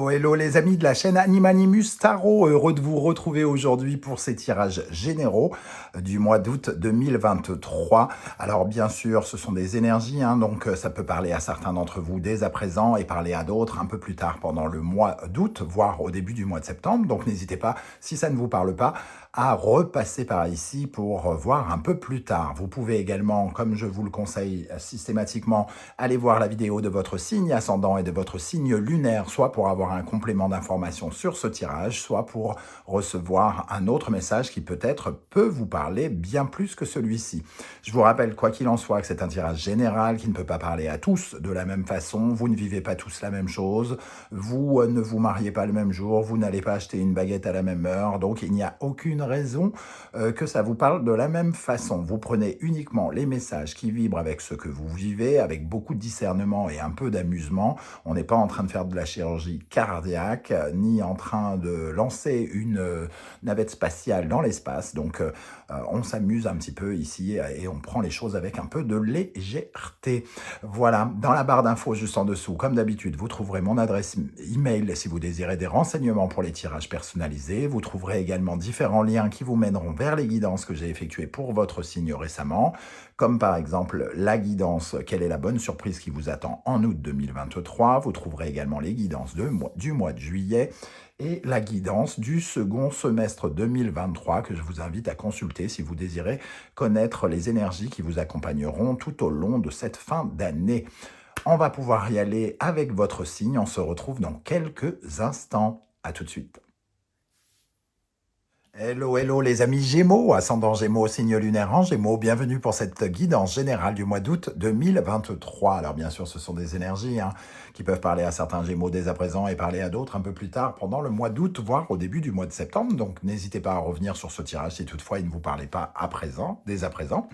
Hello, hello les amis de la chaîne Animanimus Tarot, heureux de vous retrouver aujourd'hui pour ces tirages généraux du mois d'août 2023. Alors bien sûr, ce sont des énergies, donc ça peut parler à certains d'entre vous dès à présent et parler à d'autres un peu plus tard pendant le mois d'août, voire au début du mois de septembre. Donc n'hésitez pas, si ça ne vous parle pas, à repasser par ici pour voir un peu plus tard. Vous pouvez également, comme je vous le conseille systématiquement, aller voir la vidéo de votre signe ascendant et de votre signe lunaire, soit pour avoir un complément d'information sur ce tirage, soit pour recevoir un autre message qui peut-être peut vous parler bien plus que celui-ci. Je vous rappelle, quoi qu'il en soit, que c'est un tirage général qui ne peut pas parler à tous de la même façon. Vous ne vivez pas tous la même chose. Vous ne vous mariez pas le même jour. Vous n'allez pas acheter une baguette à la même heure. Donc, il n'y a aucune raison que ça vous parle de la même façon. Vous prenez uniquement les messages qui vibrent avec ce que vous vivez, avec beaucoup de discernement et un peu d'amusement. On n'est pas en train de faire de la chirurgie cardiaque, ni en train de lancer une navette spatiale dans l'espace. Donc, on s'amuse un petit peu ici et on prend les choses avec un peu de légèreté. Voilà, dans la barre d'infos juste en dessous, comme d'habitude, vous trouverez mon adresse email si vous désirez des renseignements pour les tirages personnalisés. Vous trouverez également différents liens qui vous mèneront vers les guidances que j'ai effectuées pour votre signe récemment, comme par exemple la guidance « Quelle est la bonne surprise qui vous attend en août 2023 ?» Vous trouverez également les guidances du mois de juillet et la guidance du second semestre 2023 que je vous invite à consulter si vous désirez connaître les énergies qui vous accompagneront tout au long de cette fin d'année. On va pouvoir y aller avec votre signe. On se retrouve dans quelques instants. À tout de suite. Hello, hello les amis Gémeaux, ascendant Gémeaux, signe lunaire en Gémeaux, bienvenue pour cette guidance générale du mois d'août 2023. Alors bien sûr, ce sont des énergies qui peuvent parler à certains Gémeaux dès à présent et parler à d'autres un peu plus tard pendant le mois d'août, voire au début du mois de septembre. Donc n'hésitez pas à revenir sur ce tirage si toutefois il ne vous parlait pas à présent, dès à présent.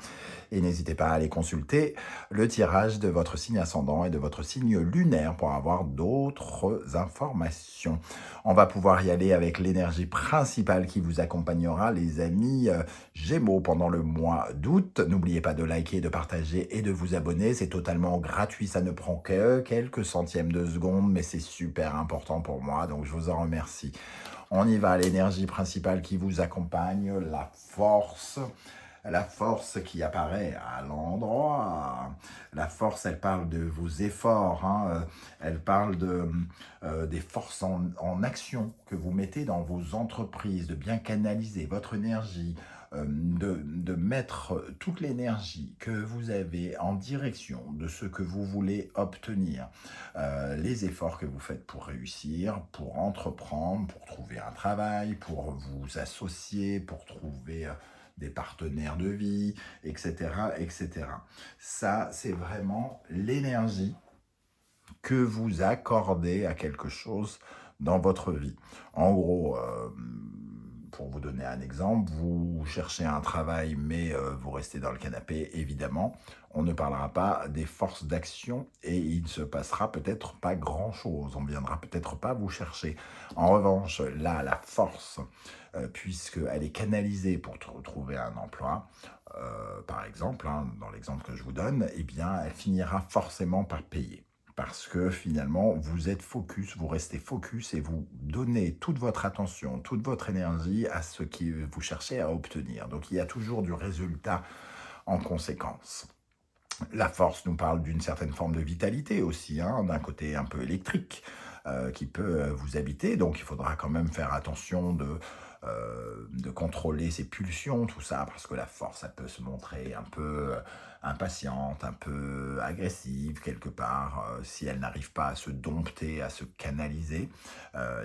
Et n'hésitez pas à aller consulter le tirage de votre signe ascendant et de votre signe lunaire pour avoir d'autres informations. On va pouvoir y aller avec l'énergie principale qui vous accompagnera, les amis Gémeaux, pendant le mois d'août. N'oubliez pas de liker, de partager et de vous abonner. C'est totalement gratuit, ça ne prend que quelques centièmes de seconde, mais c'est super important pour moi, donc je vous en remercie. On y va, l'énergie principale qui vous accompagne, la force. La force qui apparaît à l'endroit. La force, elle parle de vos efforts, elle parle des forces en action que vous mettez dans vos entreprises, de bien canaliser votre énergie, de mettre toute l'énergie que vous avez en direction de ce que vous voulez obtenir. Les efforts que vous faites pour réussir, pour entreprendre, pour trouver un travail, pour vous associer, pour trouver des partenaires de vie, etc., etc. Ça, c'est vraiment l'énergie que vous accordez à quelque chose dans votre vie. En gros, pour vous donner un exemple, vous cherchez un travail, mais vous restez dans le canapé, évidemment, on ne parlera pas des forces d'action et il ne se passera peut-être pas grand-chose. On ne viendra peut-être pas vous chercher. En revanche, là, la force, puisqu'elle est canalisée pour trouver un emploi, par exemple, dans l'exemple que je vous donne, eh bien, elle finira forcément par payer. Parce que finalement, vous êtes focus, vous restez focus et vous donnez toute votre attention, toute votre énergie à ce que vous cherchez à obtenir. Donc, il y a toujours du résultat en conséquence. La force nous parle d'une certaine forme de vitalité aussi, d'un côté un peu électrique qui peut vous habiter. Donc, il faudra quand même faire attention de contrôler ses pulsions, tout ça, parce que la force, ça peut se montrer un peu impatiente, un peu agressive quelque part. Si elle n'arrive pas à se dompter, à se canaliser,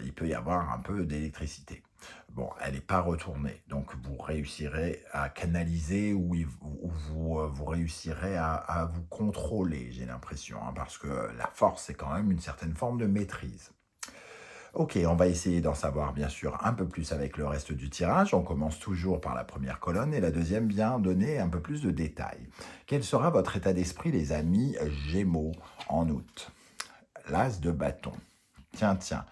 il peut y avoir un peu d'électricité. Bon, elle n'est pas retournée, donc vous réussirez à canaliser ou vous réussirez à vous contrôler, j'ai l'impression, parce que la force, c'est quand même une certaine forme de maîtrise. Ok, on va essayer d'en savoir bien sûr un peu plus avec le reste du tirage. On commence toujours par la première colonne et la deuxième vient donner un peu plus de détails. Quel sera votre état d'esprit, les amis Gémeaux, en août? L'as de bâton. Tiens.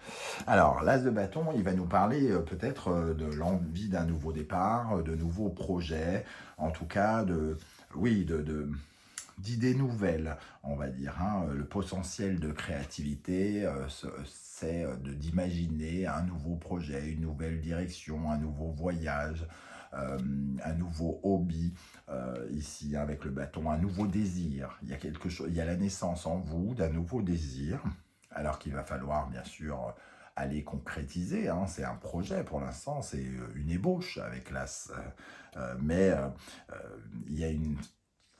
Alors, l'as de bâton, il va nous parler peut-être de l'envie d'un nouveau départ, de nouveaux projets, en tout cas d'idées nouvelles, on va dire, hein. Le potentiel de créativité, c'est d'imaginer un nouveau projet, une nouvelle direction, un nouveau voyage, un nouveau hobby, ici avec le bâton, un nouveau désir. Il y a quelque chose, il y a la naissance en vous d'un nouveau désir, alors qu'il va falloir bien sûr aller concrétiser, hein. C'est un projet pour l'instant, c'est une ébauche avec l'as, mais il y a une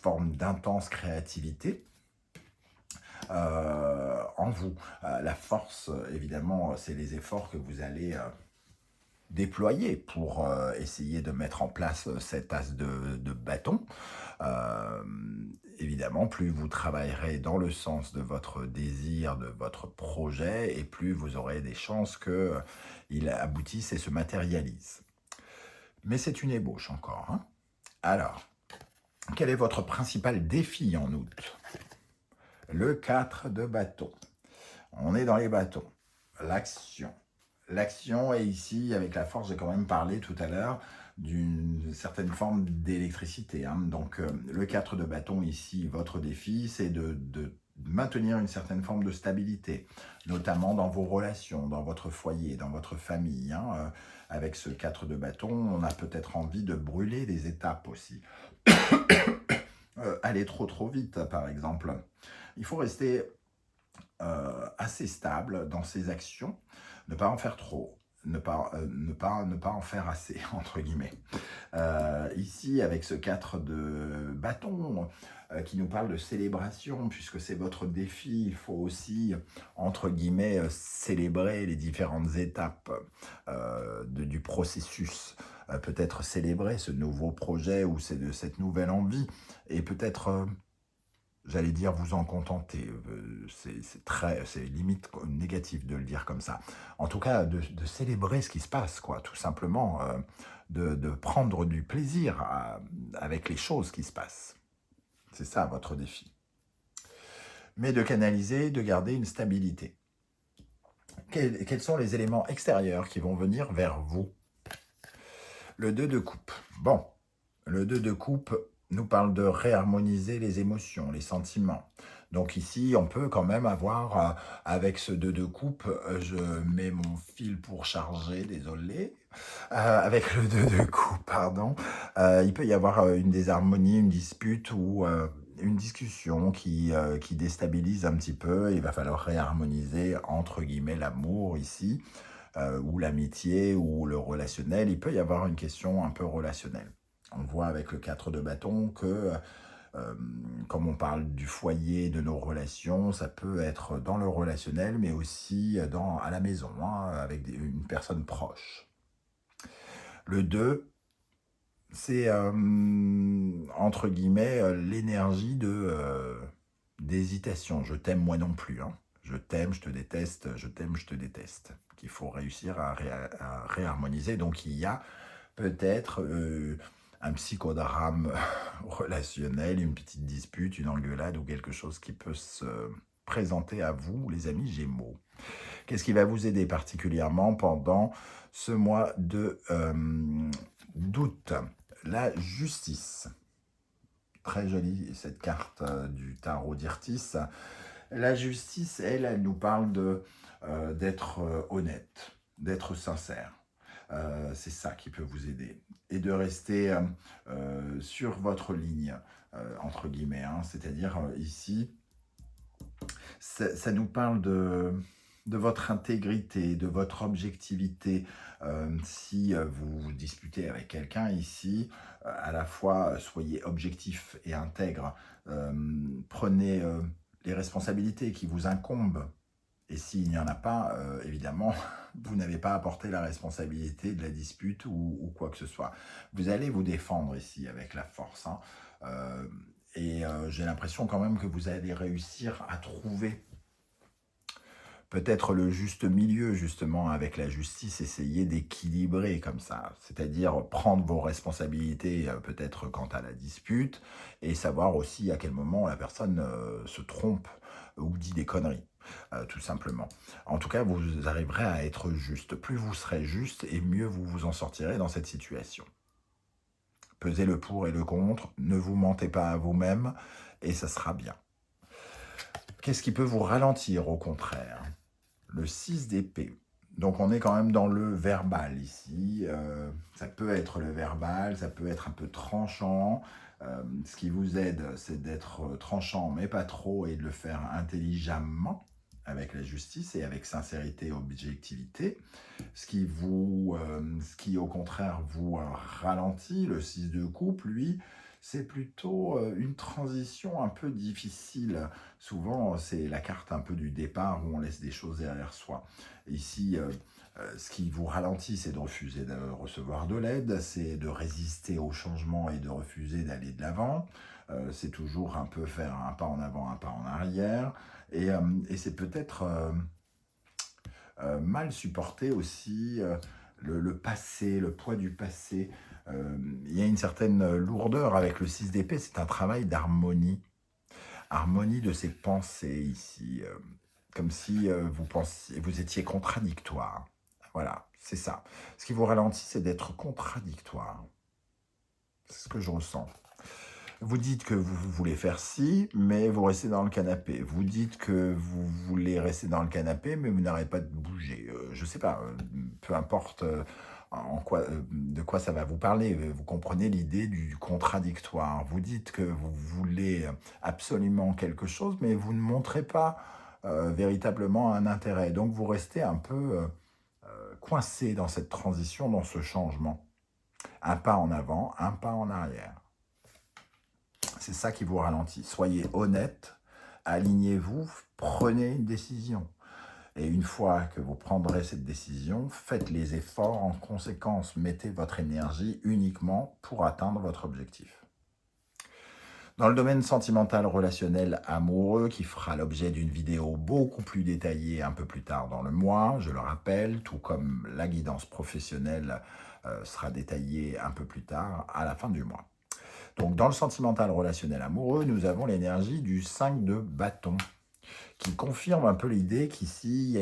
forme d'intense créativité en vous. La force, évidemment, c'est les efforts que vous allez déployer pour essayer de mettre en place cet as de bâton. Euh, Évidemment, plus vous travaillerez dans le sens de votre désir, de votre projet, et plus vous aurez des chances qu'il aboutisse et se matérialise. Mais c'est une ébauche encore, hein. Alors, quel est votre principal défi en août? Le 4 de bâton. On est dans les bâtons. L'action. L'action est ici, avec la force, j'ai quand même parlé tout à l'heure d'une certaine forme d'électricité, hein. Donc, le 4 de bâton ici, votre défi, c'est de maintenir une certaine forme de stabilité, notamment dans vos relations, dans votre foyer, dans votre famille, hein. Avec ce 4 de bâton, on a peut-être envie de brûler des étapes aussi. Aller trop vite, par exemple. Il faut rester assez stable dans ses actions, ne pas en faire trop, ne pas en faire assez, entre guillemets. Ici, avec ce 4 de bâton qui nous parle de célébration, puisque c'est votre défi, il faut aussi, entre guillemets, célébrer les différentes étapes du processus. Peut-être célébrer ce nouveau projet ou cette nouvelle envie, et peut-être j'allais dire vous en contenter, c'est limite négatif de le dire comme ça. En tout cas, de célébrer ce qui se passe, quoi, tout simplement, de prendre du plaisir avec les choses qui se passent. C'est ça votre défi. Mais de canaliser, de garder une stabilité. Quels sont les éléments extérieurs qui vont venir vers vous? Le 2 de coupe. Bon, le 2 de coupe nous parle de réharmoniser les émotions, les sentiments. Donc ici, on peut quand même avoir, avec ce 2 de coupe, je mets mon fil pour charger, désolé. Avec le 2 de coupe, pardon, il peut y avoir une désharmonie, une dispute ou une discussion qui déstabilise un petit peu. Il va falloir réharmoniser, entre guillemets, l'amour ici, ou l'amitié, ou le relationnel. Il peut y avoir une question un peu relationnelle. On voit avec le 4 de bâton que, comme on parle du foyer, de nos relations, ça peut être dans le relationnel, mais aussi à la maison, hein, avec une personne proche. Le 2, c'est, entre guillemets, l'énergie d'hésitation. Je t'aime, moi non plus, hein. Je t'aime, je te déteste, je t'aime, je te déteste. Qu'il faut réussir à réharmoniser. Donc il y a peut-être un psychodrame relationnel, une petite dispute, une engueulade ou quelque chose qui peut se présenter à vous, les amis Gémeaux. Qu'est-ce qui va vous aider particulièrement pendant ce mois d'août? La justice. Très jolie cette carte du tarot d'Irtis. La justice, elle nous parle d'être honnête, d'être sincère. C'est ça qui peut vous aider. Et de rester sur votre ligne, entre guillemets, hein. C'est-à-dire ici, ça nous parle de votre intégrité, de votre objectivité. Si vous vous disputez avec quelqu'un ici, à la fois soyez objectif et intègre. Prenez les responsabilités qui vous incombent. Et s'il n'y en a pas, évidemment, vous n'avez pas apporté la responsabilité de la dispute ou quoi que ce soit. Vous allez vous défendre ici avec la force, hein. Et j'ai l'impression quand même que vous allez réussir à trouver peut-être le juste milieu, justement, avec la justice, essayer d'équilibrer comme ça. C'est-à-dire prendre vos responsabilités peut-être quant à la dispute et savoir aussi à quel moment la personne se trompe ou dit des conneries. Tout simplement. En tout cas, vous arriverez à être juste. Plus vous serez juste et mieux vous vous en sortirez dans cette situation. Pesez le pour et le contre, ne vous mentez pas à vous-même et ça sera bien. Qu'est-ce qui peut vous ralentir au contraire? Le 6 d'épée. Donc on est quand même dans le verbal ici. Ça peut être le verbal, ça peut être un peu tranchant. Ce qui vous aide, c'est d'être tranchant, mais pas trop, et de le faire intelligemment, avec la justice et avec sincérité et objectivité. Ce qui au contraire vous ralentit, le 6 de coupe, lui, c'est plutôt une transition un peu difficile. Souvent, c'est la carte un peu du départ où on laisse des choses derrière soi. Ici, ce qui vous ralentit, c'est de refuser de recevoir de l'aide, c'est de résister au changement et de refuser d'aller de l'avant. C'est toujours un peu faire un pas en avant, un pas en arrière. Et c'est peut-être mal supporter aussi le passé, le poids du passé. Il y a une certaine lourdeur avec le 6 d'épée, c'est un travail d'harmonie. Harmonie de ses pensées ici, comme si vous étiez contradictoire. Voilà, c'est ça. Ce qui vous ralentit, c'est d'être contradictoire. C'est ce que je ressens. Vous dites que vous voulez faire ci, mais vous restez dans le canapé. Vous dites que vous voulez rester dans le canapé, mais vous n'arrêtez pas de bouger. Je ne sais pas, peu importe de quoi ça va vous parler. Vous comprenez l'idée du contradictoire. Vous dites que vous voulez absolument quelque chose, mais vous ne montrez pas véritablement un intérêt. Donc vous restez un peu coincé dans cette transition, dans ce changement. Un pas en avant, un pas en arrière. C'est ça qui vous ralentit. Soyez honnête, alignez-vous, prenez une décision. Et une fois que vous prendrez cette décision, faites les efforts en conséquence. Mettez votre énergie uniquement pour atteindre votre objectif. Dans le domaine sentimental, relationnel, amoureux, qui fera l'objet d'une vidéo beaucoup plus détaillée un peu plus tard dans le mois, je le rappelle, tout comme la guidance professionnelle sera détaillée un peu plus tard à la fin du mois. Donc, dans le sentimental, relationnel, amoureux, nous avons l'énergie du 5 de bâton, qui confirme un peu l'idée qu'ici,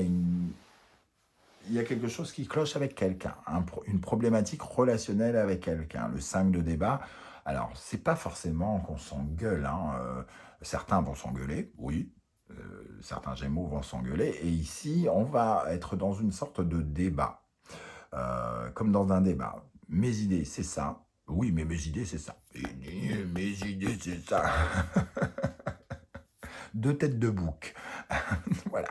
il y a quelque chose qui cloche avec quelqu'un, une problématique relationnelle avec quelqu'un. Le 5 de débat, alors, c'est pas forcément qu'on s'engueule, hein. Certains vont s'engueuler, oui, certains Gémeaux vont s'engueuler, et ici, on va être dans une sorte de débat, comme dans un débat. Mes idées, c'est ça. Oui, mais mes idées, c'est ça. Et mes idées, c'est ça. Deux têtes de bouc. Voilà.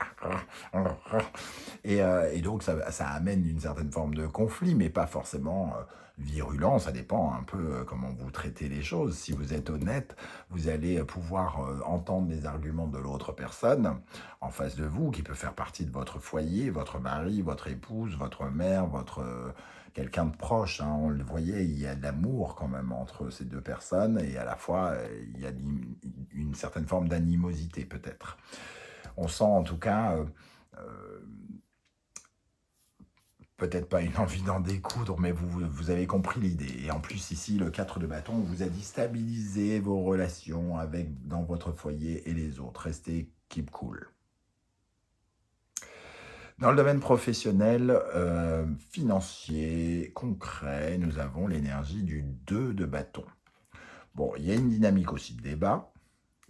Et donc, ça amène une certaine forme de conflit, mais pas forcément virulent. Ça dépend un peu comment vous traitez les choses. Si vous êtes honnête, vous allez pouvoir entendre les arguments de l'autre personne en face de vous, qui peut faire partie de votre foyer, votre mari, votre épouse, votre mère, quelqu'un de proche. Hein. On le voyait, il y a de l'amour quand même entre ces deux personnes, et à la fois, il y a une certaine forme d'animosité peut-être. On sent en tout cas, peut-être pas une envie d'en découdre, mais vous avez compris l'idée. Et en plus ici, le 4 de bâton vous a dit stabiliser vos relations dans votre foyer et les autres. Restez keep cool. Dans le domaine professionnel, financier, concret, nous avons l'énergie du 2 de bâton. Bon, il y a une dynamique aussi de débat.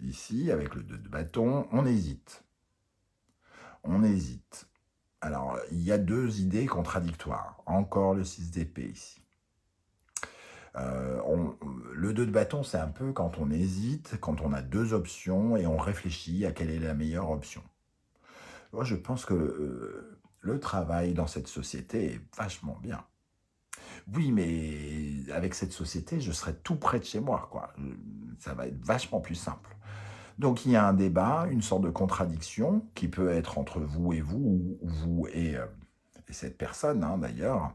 Ici, avec le 2 de bâton, on hésite. On hésite. Alors, il y a deux idées contradictoires. Encore le 6 d'épée ici. Le 2 de bâton, c'est un peu quand on hésite, quand on a deux options et on réfléchit à quelle est la meilleure option. Moi, je pense que le travail dans cette société est vachement bien. Oui, mais avec cette société, je serai tout près de chez moi, quoi. Ça va être vachement plus simple. Donc, il y a un débat, une sorte de contradiction qui peut être entre vous et vous, ou vous et cette personne, hein, d'ailleurs.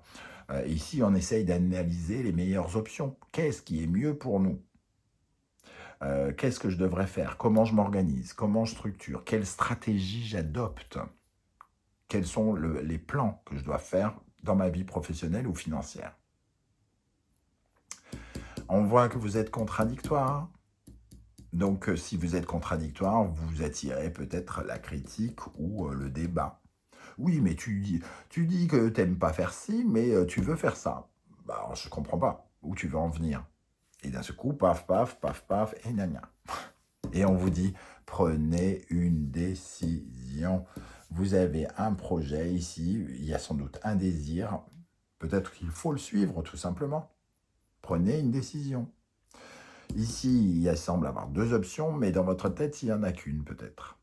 Ici, on essaye d'analyser les meilleures options. Qu'est-ce qui est mieux pour nous? Qu'est-ce que je devrais faire? Comment je m'organise? Comment je structure? Quelle stratégie j'adopte? Quels sont les plans que je dois faire dans ma vie professionnelle ou financière? On voit que vous êtes contradictoire. Donc, si vous êtes contradictoire, vous attirez peut-être la critique ou le débat. Oui, mais tu dis que tu n'aimes pas faire ci, mais tu veux faire ça. Bah, alors, je ne comprends pas où tu veux en venir. Et d'un seul coup, paf, paf, paf, paf, et gna gna. Et on vous dit, prenez une décision. Vous avez un projet ici, il y a sans doute un désir. Peut-être qu'il faut le suivre, tout simplement. Prenez une décision. Ici, il semble avoir deux options, mais dans votre tête, il n'y en a qu'une, peut-être.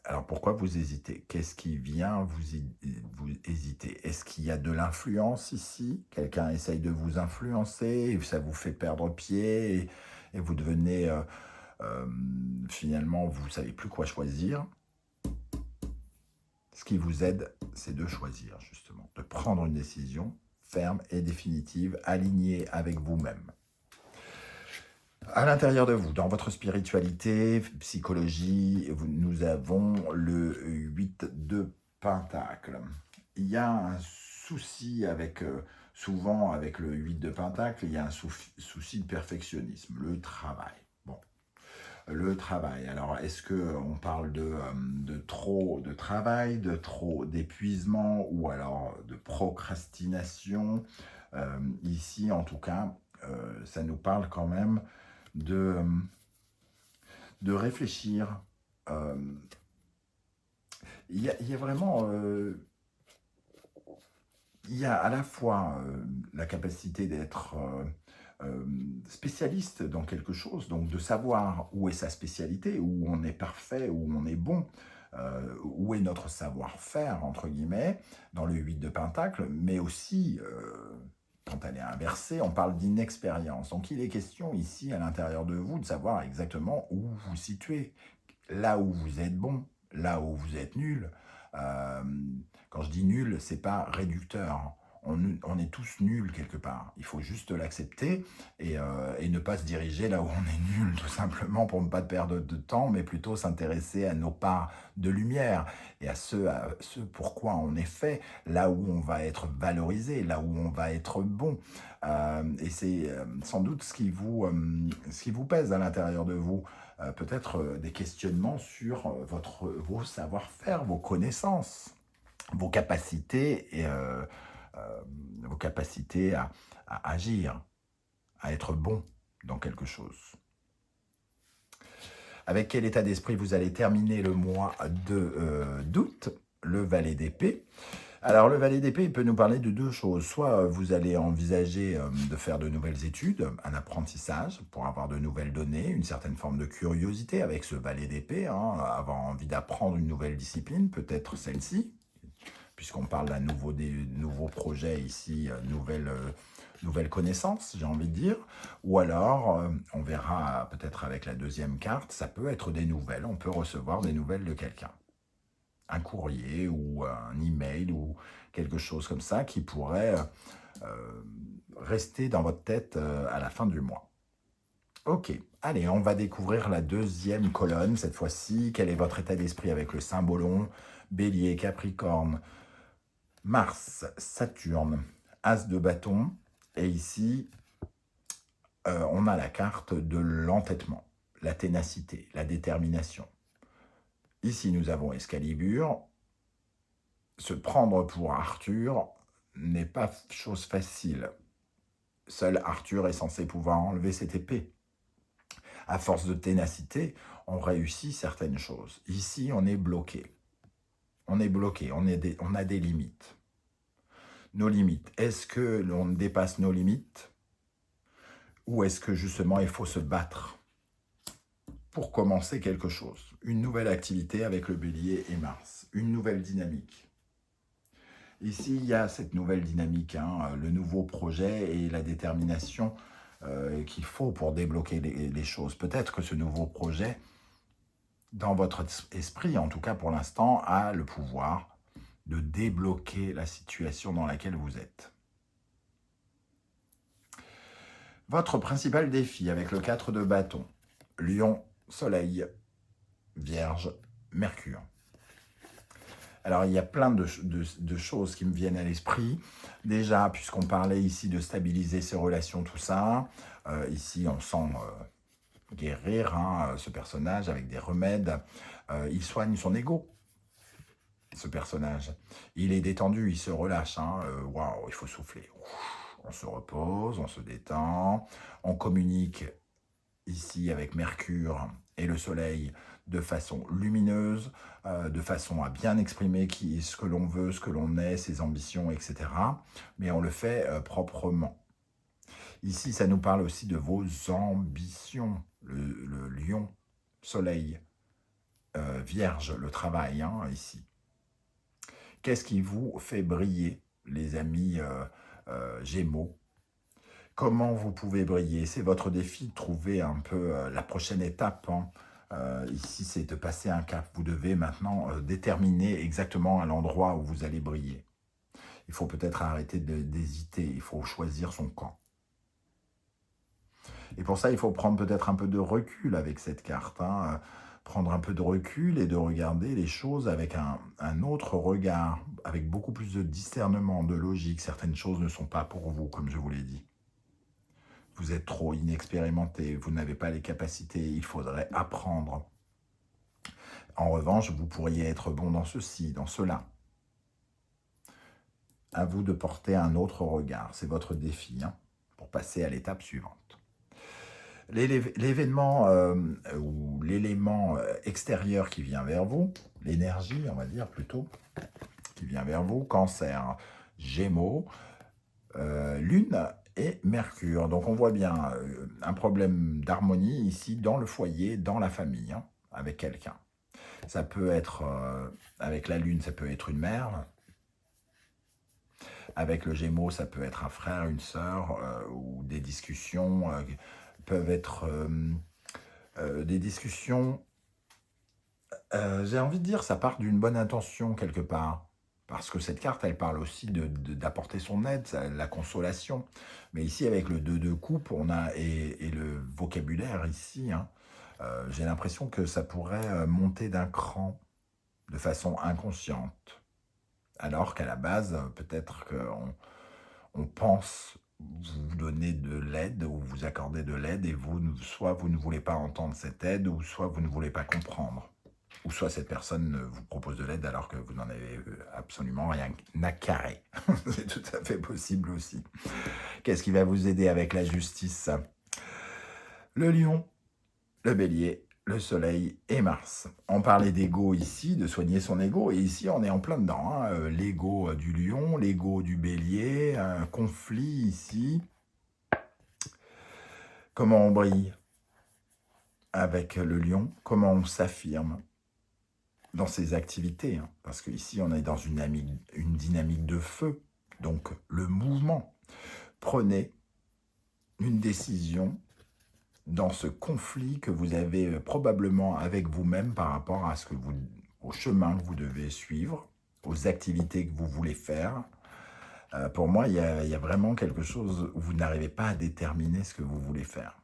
Alors, pourquoi vous hésitez? Qu'est-ce qui vient vous hésiter? Est-ce qu'il y a de l'influence ici? Quelqu'un essaye de vous influencer, et ça vous fait perdre pied, et vous devenez... finalement, vous ne savez plus quoi choisir. Ce qui vous aide, c'est de choisir, justement, de prendre une décision ferme et définitive, alignée avec vous-même. À l'intérieur de vous, dans votre spiritualité, psychologie, nous avons le 8 de Pentacle. Il y a un souci avec, souvent avec le 8 de Pentacle, il y a un souci de perfectionnisme, le travail. Bon, le travail. Alors, est-ce qu'on parle de trop de travail, de trop d'épuisement ou alors de procrastination? Ici, en tout cas, ça nous parle quand même de réfléchir. Il y a vraiment... il y a à la fois la capacité d'être spécialiste dans quelque chose, donc de savoir où est sa spécialité, où on est parfait, où on est bon, où est notre savoir-faire, entre guillemets, dans le 8 de Pentacle, mais aussi, quand elle est inversée, on parle d'inexpérience. Donc il est question ici, à l'intérieur de vous, de savoir exactement où vous vous situez, là où vous êtes bon, là où vous êtes nul. Quand je dis nul, c'est pas réducteur. On est tous nuls quelque part. Il faut juste l'accepter et ne pas se diriger là où on est nul, tout simplement pour ne pas perdre de temps, mais plutôt s'intéresser à nos parts de lumière et à ce pourquoi on est fait, là où on va être valorisé, là où on va être bon. Et c'est sans doute ce qui vous pèse à l'intérieur de vous. Peut-être des questionnements sur vos savoir-faire, vos connaissances, vos capacités à agir, à être bon dans quelque chose. Avec quel état d'esprit vous allez terminer le mois d'août? Le valet d'épée. Alors, le valet d'épée, il peut nous parler de deux choses. Soit vous allez envisager de faire de nouvelles études, un apprentissage pour avoir de nouvelles données, une certaine forme de curiosité avec ce valet d'épée, avoir envie d'apprendre une nouvelle discipline, peut-être celle-ci, puisqu'on parle d'un nouveau projet ici, nouvelle connaissance, j'ai envie de dire. Ou alors, on verra peut-être avec la deuxième carte, ça peut être des nouvelles, on peut recevoir des nouvelles de quelqu'un. Un courrier ou un email ou quelque chose comme ça qui pourrait rester dans votre tête à la fin du mois. Ok, allez, on va découvrir la deuxième colonne cette fois-ci. Quel est votre état d'esprit avec le symbolon? Bélier, Capricorne, Mars, Saturne, As de bâton. Et ici, on a la carte de l'entêtement, la ténacité, la détermination. Ici, nous avons Excalibur. Se prendre pour Arthur n'est pas chose facile. Seul Arthur est censé pouvoir enlever cette épée. À force de ténacité, on réussit certaines choses. Ici, on est bloqué. On est bloqué, on a des limites. Nos limites, est-ce que l'on dépasse nos limites? Ou est-ce que justement il faut se battre pour commencer quelque chose? Une nouvelle activité avec le Bélier et Mars, une nouvelle dynamique. Ici, il y a cette nouvelle dynamique, le nouveau projet et la détermination qu'il faut pour débloquer les choses. Peut-être que ce nouveau projet, dans votre esprit, en tout cas pour l'instant, a le pouvoir de débloquer la situation dans laquelle vous êtes. Votre principal défi avec le 4 de bâton, Lion, Soleil, Vierge, Mercure. Alors, il y a plein de choses qui me viennent à l'esprit. Déjà, puisqu'on parlait ici de stabiliser ses relations, tout ça, ici, on sent guérir ce personnage avec des remèdes. Il soigne son ego, ce personnage. Il est détendu, il se relâche. Waouh, il faut souffler. On se repose, on se détend, on communique ici avec Mercure et le Soleil de façon lumineuse, de façon à bien exprimer ce que l'on veut, ce que l'on est, ses ambitions, etc. Mais on le fait proprement. Ici, ça nous parle aussi de vos ambitions. Le lion, Soleil, Vierge, le travail, hein, ici. Qu'est-ce qui vous fait briller, les amis Gémeaux? Comment vous pouvez briller? C'est votre défi de trouver un peu la prochaine étape. Hein. Ici, c'est de passer un cap. Vous devez maintenant déterminer exactement à l'endroit où vous allez briller. Il faut peut-être arrêter d'hésiter. Il faut choisir son camp. Et pour ça, il faut prendre peut-être un peu de recul avec cette carte. Hein. Prendre un peu de recul et de regarder les choses avec un autre regard, avec beaucoup plus de discernement, de logique. Certaines choses ne sont pas pour vous, comme je vous l'ai dit. Vous êtes trop inexpérimenté, vous n'avez pas les capacités, il faudrait apprendre. En revanche, vous pourriez être bon dans ceci, dans cela. À vous de porter un autre regard, c'est votre défi, hein, pour passer à l'étape suivante. L'événement ou l'élément extérieur qui vient vers vous, l'énergie, on va dire plutôt, qui vient vers vous, Cancer, Gémeaux, Lune et Mercure. Donc on voit bien un problème d'harmonie ici dans le foyer, dans la famille, hein, avec quelqu'un. Ça peut être, avec la Lune, ça peut être une mère. Avec le Gémeaux, ça peut être un frère, une sœur, ou des discussions peuvent être des discussions, j'ai envie de dire, ça part d'une bonne intention quelque part. Parce que cette carte, elle parle aussi d'apporter son aide, la consolation. Mais ici, avec le 2 de coupe, on a, et le vocabulaire ici, hein, j'ai l'impression que ça pourrait monter d'un cran de façon inconsciente. Alors qu'à la base, peut-être qu'on pense vous donner de l'aide ou vous accorder de l'aide et soit vous ne voulez pas entendre cette aide ou soit vous ne voulez pas comprendre. Ou soit cette personne vous propose de l'aide alors que vous n'en avez absolument rien à carrer. C'est tout à fait possible aussi. Qu'est-ce qui va vous aider avec la justice? Le lion, le bélier, le soleil et Mars. On parlait d'ego ici, de soigner son ego, et ici on est en plein dedans. Hein. L'ego du lion, l'ego du bélier, un conflit ici. Comment on brille avec le lion? Comment on s'affirme dans ses activités, hein, parce qu'ici on est dans une dynamique de feu, donc le mouvement. Prenez une décision dans ce conflit que vous avez probablement avec vous-même par rapport à au chemin que vous devez suivre, aux activités que vous voulez faire. Pour moi, il y a vraiment quelque chose où vous n'arrivez pas à déterminer ce que vous voulez faire.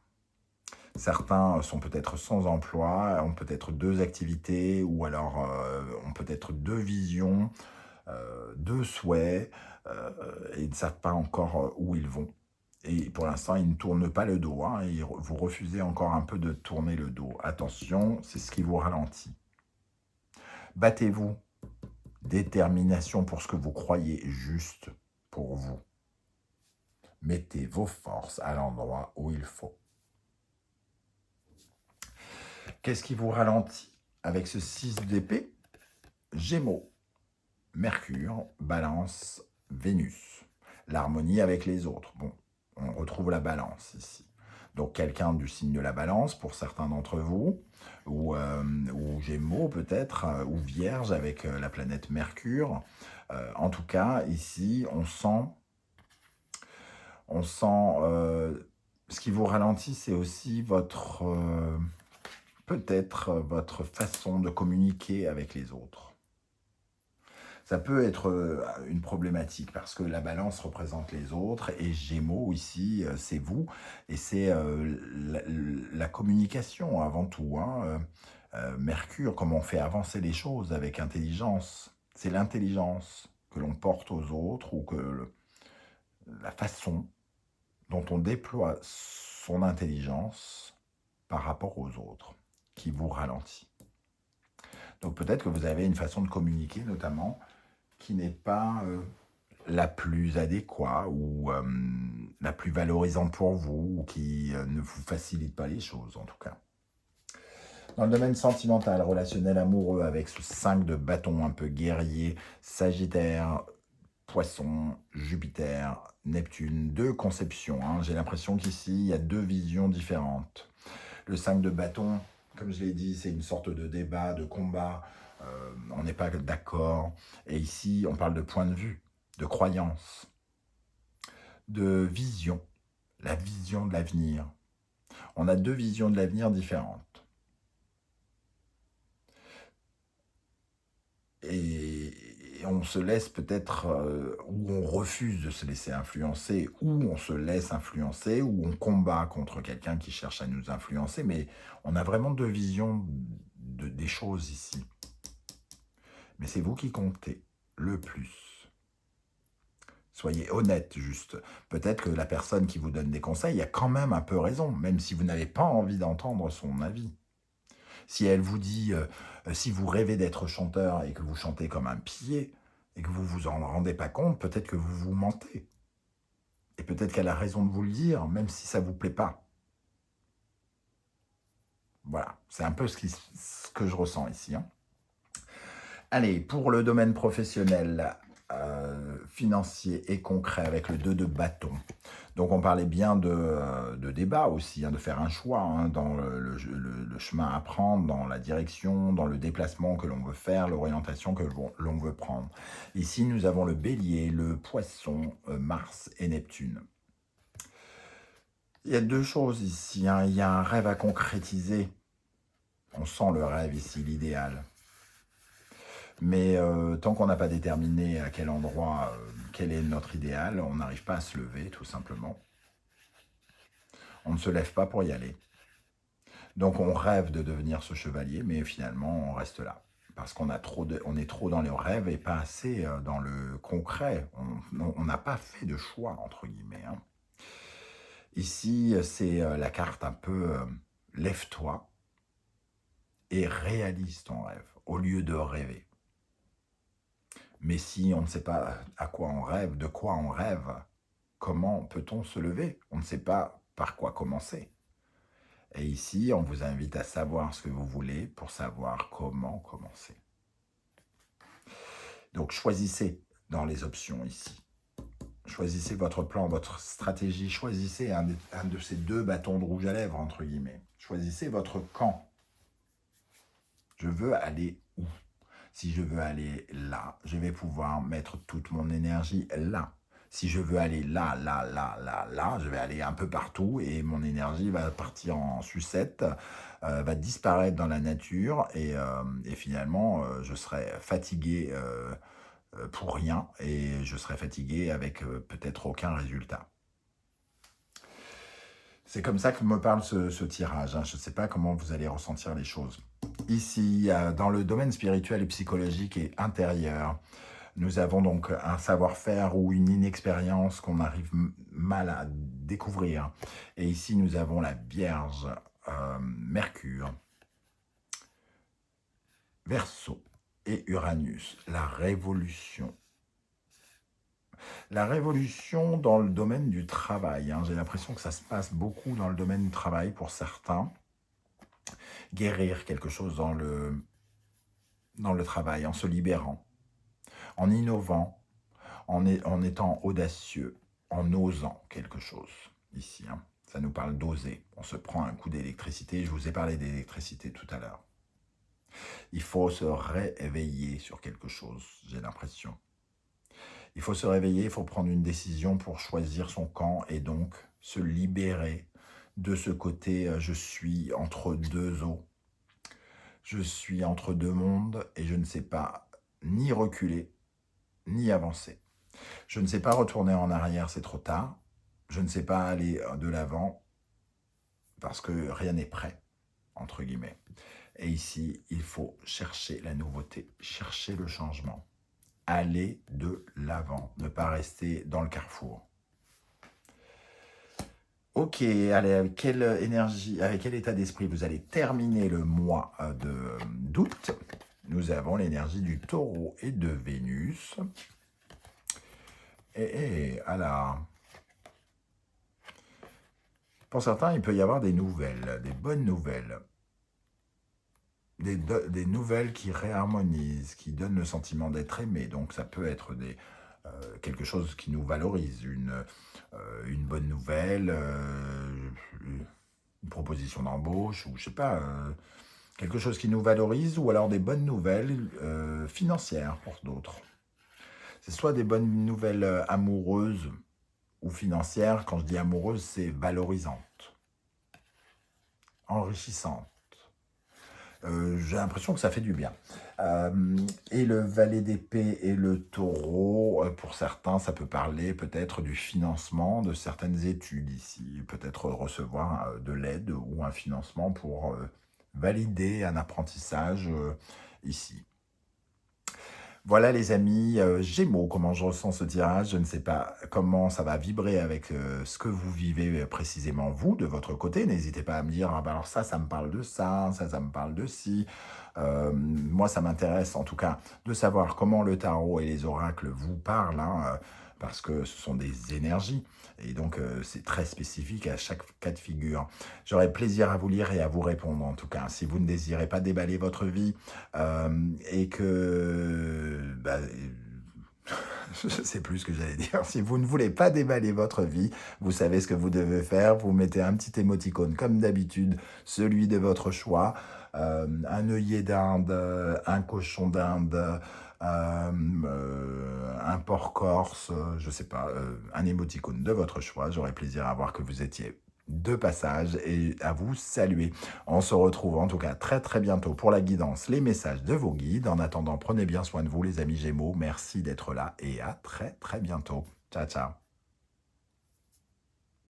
Certains sont peut-être sans emploi, ont peut-être 2 activités, ou alors ont peut-être 2 visions, 2 souhaits, et ne savent pas encore où ils vont. Et pour l'instant, ils ne tournent pas le dos, hein, et vous refusez encore un peu de tourner le dos. Attention, c'est ce qui vous ralentit. Battez-vous. Détermination pour ce que vous croyez juste pour vous. Mettez vos forces à l'endroit où il faut. Qu'est-ce qui vous ralentit avec ce 6 d'épée? Gémeaux, Mercure, Balance, Vénus. L'harmonie avec les autres. Bon, on retrouve la balance ici. Donc quelqu'un du signe de la balance pour certains d'entre vous, ou Gémeaux peut-être, ou Vierge avec la planète Mercure. En tout cas, ici, on sent ce qui vous ralentit, c'est aussi peut-être votre façon de communiquer avec les autres. Ça peut être une problématique parce que la balance représente les autres et Gémeaux ici, c'est vous. Et c'est la communication avant tout. Hein. Mercure, comment on fait avancer les choses avec intelligence. C'est l'intelligence que l'on porte aux autres ou que la façon dont on déploie son intelligence par rapport aux autres qui vous ralentit. Donc peut-être que vous avez une façon de communiquer notamment qui n'est pas la plus adéquate ou la plus valorisante pour vous, ou qui ne vous facilite pas les choses, en tout cas. Dans le domaine sentimental, relationnel, amoureux, avec ce 5 de bâton un peu guerrier, Sagittaire, Poisson, Jupiter, Neptune, deux conceptions. Hein. J'ai l'impression qu'ici, il y a deux visions différentes. Le 5 de bâton, comme je l'ai dit, c'est une sorte de débat, de combat. On n'est pas d'accord. Et ici, on parle de point de vue, de croyance, de vision, la vision de l'avenir. On a deux visions de l'avenir différentes. Et on se laisse peut-être, ou on refuse de se laisser influencer, ou on se laisse influencer, ou on combat contre quelqu'un qui cherche à nous influencer, mais on a vraiment deux visions des choses ici. Mais c'est vous qui comptez le plus. Soyez honnête, juste. Peut-être que la personne qui vous donne des conseils a quand même un peu raison, même si vous n'avez pas envie d'entendre son avis. Si elle vous dit, si vous rêvez d'être chanteur et que vous chantez comme un pied, et que vous ne vous en rendez pas compte, peut-être que vous vous mentez. Et peut-être qu'elle a raison de vous le dire, même si ça ne vous plaît pas. Voilà, c'est un peu ce que je ressens ici. Hein. Allez, pour le domaine professionnel, financier et concret, avec le 2 de bâton. Donc on parlait bien de débat aussi, hein, de faire un choix hein, dans le chemin à prendre, dans la direction, dans le déplacement que l'on veut faire, l'orientation que l'on veut prendre. Ici, nous avons le bélier, le poisson, Mars et Neptune. Il y a deux choses ici. Hein. Il y a un rêve à concrétiser. On sent le rêve ici, l'idéal. Mais tant qu'on n'a pas déterminé à quel endroit, quel est notre idéal, on n'arrive pas à se lever, tout simplement. On ne se lève pas pour y aller. Donc on rêve de devenir ce chevalier, mais finalement on reste là. Parce qu'on on est trop dans les rêves et pas assez dans le concret. On n'a pas fait de choix, entre guillemets. Hein. Ici, c'est la carte un peu lève-toi et réalise ton rêve, au lieu de rêver. Mais si on ne sait pas à quoi on rêve, de quoi on rêve, comment peut-on se lever? On ne sait pas par quoi commencer. Et ici, on vous invite à savoir ce que vous voulez pour savoir comment commencer. Donc, choisissez dans les options ici. Choisissez votre plan, votre stratégie. Choisissez un de ces deux bâtons de rouge à lèvres, entre guillemets. Choisissez votre camp. Je veux aller où? Si je veux aller là, je vais pouvoir mettre toute mon énergie là. Si je veux aller là, je vais aller un peu partout et mon énergie va partir en sucette, va disparaître dans la nature et finalement, je serai fatigué pour rien et je serai fatigué avec peut-être aucun résultat. C'est comme ça que me parle ce tirage. Hein. Je ne sais pas comment vous allez ressentir les choses. Ici, dans le domaine spirituel et psychologique et intérieur, nous avons donc un savoir-faire ou une inexpérience qu'on arrive mal à découvrir. Et ici, nous avons la Vierge, Mercure, Verseau et Uranus, la révolution. La révolution dans le domaine du travail. Hein. J'ai l'impression que ça se passe beaucoup dans le domaine du travail pour certains. Guérir quelque chose dans le travail, en se libérant, en innovant, en étant audacieux, en osant quelque chose. Ici, hein. Ça nous parle d'oser. On se prend un coup d'électricité. Je vous ai parlé d'électricité tout à l'heure. Il faut se réveiller sur quelque chose, j'ai l'impression. Il faut se réveiller, il faut prendre une décision pour choisir son camp et donc se libérer de ce côté je suis entre deux eaux. Je suis entre deux mondes et je ne sais pas ni reculer, ni avancer. Je ne sais pas retourner en arrière, c'est trop tard. Je ne sais pas aller de l'avant parce que rien n'est prêt, entre guillemets. Et ici, il faut chercher la nouveauté, chercher le changement. Aller de l'avant, ne pas rester dans le carrefour. Ok, allez, avec quelle énergie, avec quel état d'esprit vous allez terminer le mois d'août? Nous avons l'énergie du Taureau et de Vénus. Et alors, Pour certains, il peut y avoir des nouvelles, des bonnes nouvelles. Des nouvelles qui réharmonisent, qui donnent le sentiment d'être aimé. Donc ça peut être quelque chose qui nous valorise, une bonne nouvelle, une proposition d'embauche, ou je sais pas, quelque chose qui nous valorise, ou alors des bonnes nouvelles financières pour d'autres. C'est soit des bonnes nouvelles amoureuses ou financières. Quand je dis amoureuse, c'est valorisante, enrichissante. J'ai l'impression que ça fait du bien. Et le valet d'épée et le taureau, pour certains, ça peut parler peut-être du financement de certaines études ici. Peut-être recevoir de l'aide ou un financement pour valider un apprentissage ici. Voilà les amis, Gémeaux, comment je ressens ce tirage, je ne sais pas comment ça va vibrer avec ce que vous vivez précisément vous, de votre côté. N'hésitez pas à me dire, ah ben alors ça me parle de ça, ça me parle de ci. Moi, ça m'intéresse en tout cas de savoir comment le tarot et les oracles vous parlent, hein, parce que ce sont des énergies. Et donc, c'est très spécifique à chaque cas de figure. J'aurai plaisir à vous lire et à vous répondre, en tout cas. Si vous ne désirez pas déballer votre vie et que... Bah, je ne sais plus ce que j'allais dire. Si vous ne voulez pas déballer votre vie, vous savez ce que vous devez faire. Vous mettez un petit émoticône, comme d'habitude, celui de votre choix. Un œillet d'Inde, un cochon d'Inde, un porc corse, je sais pas, un émoticône de votre choix. J'aurai plaisir à voir que vous étiez de passage et à vous saluer. On se retrouve en tout cas très très bientôt pour la guidance, les messages de vos guides. En attendant, prenez bien soin de vous les amis Gémeaux. Merci d'être là et à très très bientôt. Ciao ciao.